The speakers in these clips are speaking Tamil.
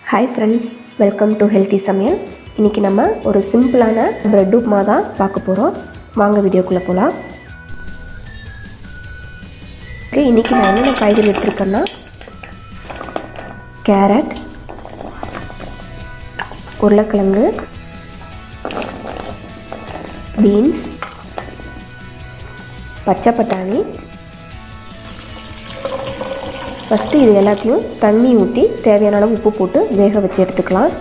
Hi friends, welcome to Healthy Samayal. இன்னைக்கு நம்ம ஒரு சிம்பிளான பிரெட் உப்மா தான் பார்க்க போறோம். வாங்க வீடியோக்குள்ள போலாம். ஓகே, இன்னைக்கு நான் என்ன காய்கறி எடுத்துருக்கேன்னா கேரட், உருளைக்கிழங்கு, பீன்ஸ், பச்சை பட்டாணி. ஃபஸ்ட்டு இது எல்லாத்தையும் தண்ணி ஊற்றி தேவையான அளவு உப்பு போட்டு வேக வச்சு எடுத்துக்கலாம்.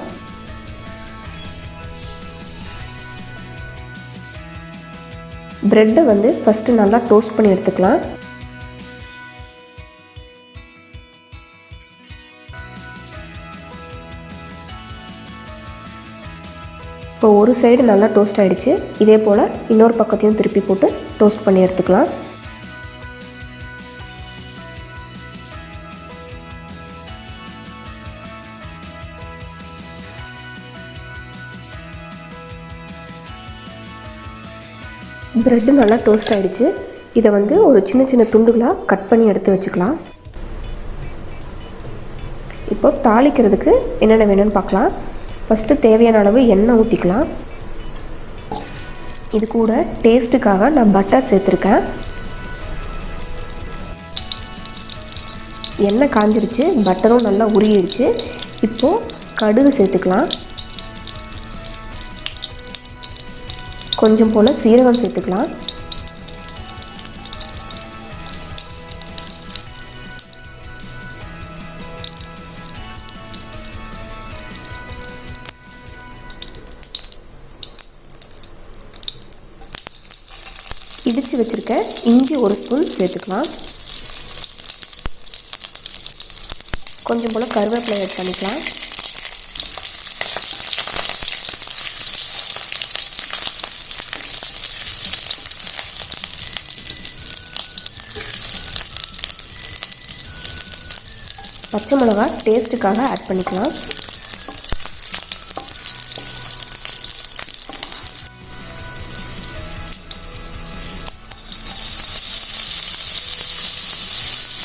ப்ரெட்டை ஃபஸ்ட்டு நல்லா டோஸ்ட் பண்ணி எடுத்துக்கலாம். இப்போ ஒரு சைடு நல்லா டோஸ்ட் ஆகிடுச்சு. இதே போல் இன்னொரு பக்கத்தையும் திருப்பி போட்டு டோஸ்ட் பண்ணி எடுத்துக்கலாம். ப்ரெட்டு நல்லா டோஸ்ட் ஆகிடுச்சு. இதை ஒரு சின்ன சின்ன துண்டுகளாக கட் பண்ணி எடுத்து வச்சுக்கலாம். இப்போ தாளிக்கிறதுக்கு என்னென்ன வேணும்னு பார்க்கலாம். ஃபஸ்ட்டு தேவையான அளவு எண்ணெய் ஊற்றிக்கலாம். இது கூட டேஸ்ட்டுக்காக நான் பட்டர் சேர்த்துருக்கேன். எண்ணெய் காஞ்சிருச்சு, பட்டரும் நல்லா உருகிடுச்சு. இப்போது கடுகு சேர்த்துக்கலாம். கொஞ்சம் போல் சீரகம் சேர்த்துக்கலாம். இடித்து வச்சுருக்க இஞ்சி ஒரு ஸ்பூன் சேர்த்துக்கலாம். கொஞ்சம் போல் கருவேப்பிலை ஆட் பண்ணிக்கலாம். பச்சை மிளகா டேஸ்ட்டுக்காக ஆட் பண்ணிக்கலாம்.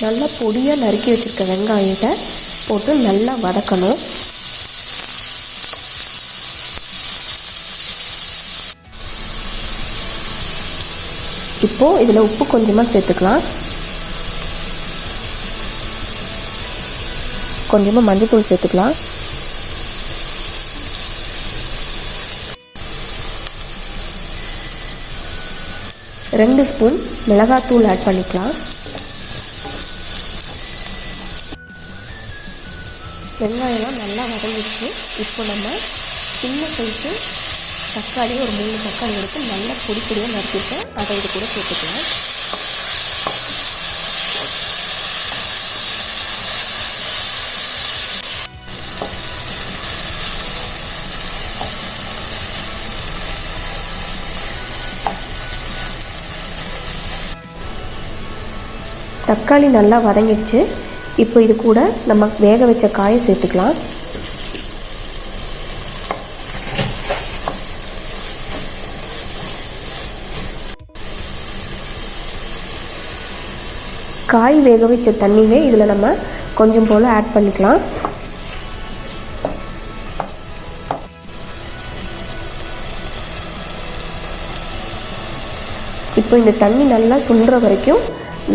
நல்லா பொடியாக நறுக்கி வச்சுருக்க வெங்காயத்தை போட்டு நல்லா வதக்கணும். இப்போது இதில் உப்பு கொஞ்சமாக சேர்த்துக்கலாம். கொஞ்சமாக மஞ்சள்தூள் சேர்த்துக்கலாம். ரெண்டு ஸ்பூன் மிளகாத்தூள் ஆட் பண்ணிக்கலாம். வெங்காயம்லாம் நல்லா வதங்கிடுச்சு. இப்போ நம்ம சின்ன சைஸு தக்காளி ஒரு 3 தக்காளி எடுத்து நல்லா பொடி பொடியாக நறுக்கிட்டு அதை இது கூட சேர்த்துக்கலாம். தக்காளி நல்லா வதங்கிடுச்சு. இப்போ இது கூட நம்ம வேக வச்ச காயை சேர்த்துக்கலாம். காய் வேக வச்ச தண்ணியே இதில் நம்ம கொஞ்சம் போல் ஆட் பண்ணிக்கலாம். இப்போ இந்த தண்ணி நல்லா சுண்டுற வரைக்கும்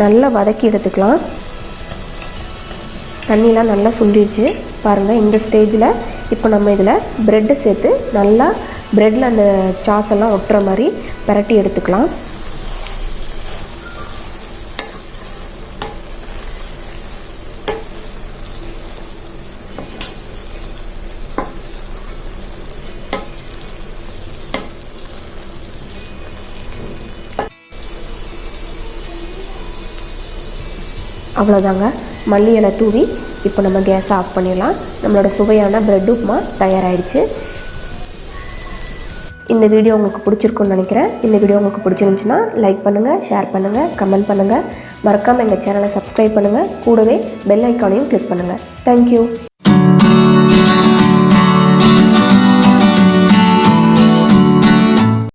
நல்லா வதக்கி எடுத்துக்கலாம். தண்ணிலாம் நல்லா சுண்டிடுச்சு பாருங்கள். இந்த ஸ்டேஜில் இப்போ நம்ம இதில் ப்ரெட்டை சேர்த்து நல்லா ப்ரெட்டில் அந்த சாஸ் எல்லாம் ஒட்டுற மாதிரி பரட்டி எடுத்துக்கலாம். அவ்வளோதாங்க. மல்லி இலை தூவி இப்போ நம்ம கேஸை ஆஃப் பண்ணிடலாம். நம்மளோட சுவையான பிரெட் உப்மா தயாராகிடுச்சு. இந்த வீடியோ உங்களுக்கு பிடிச்சிருக்குன்னு நினைக்கிறேன். இந்த வீடியோ உங்களுக்கு பிடிச்சிருந்துச்சுன்னா லைக் பண்ணுங்கள், ஷேர் பண்ணுங்கள், கமெண்ட் பண்ணுங்கள். மறக்காமல் எங்கள் சேனலை சப்ஸ்கிரைப் பண்ணுங்கள். கூடவே பெல் ஐக்கானையும் கிளிக் பண்ணுங்கள். தேங்க்யூ.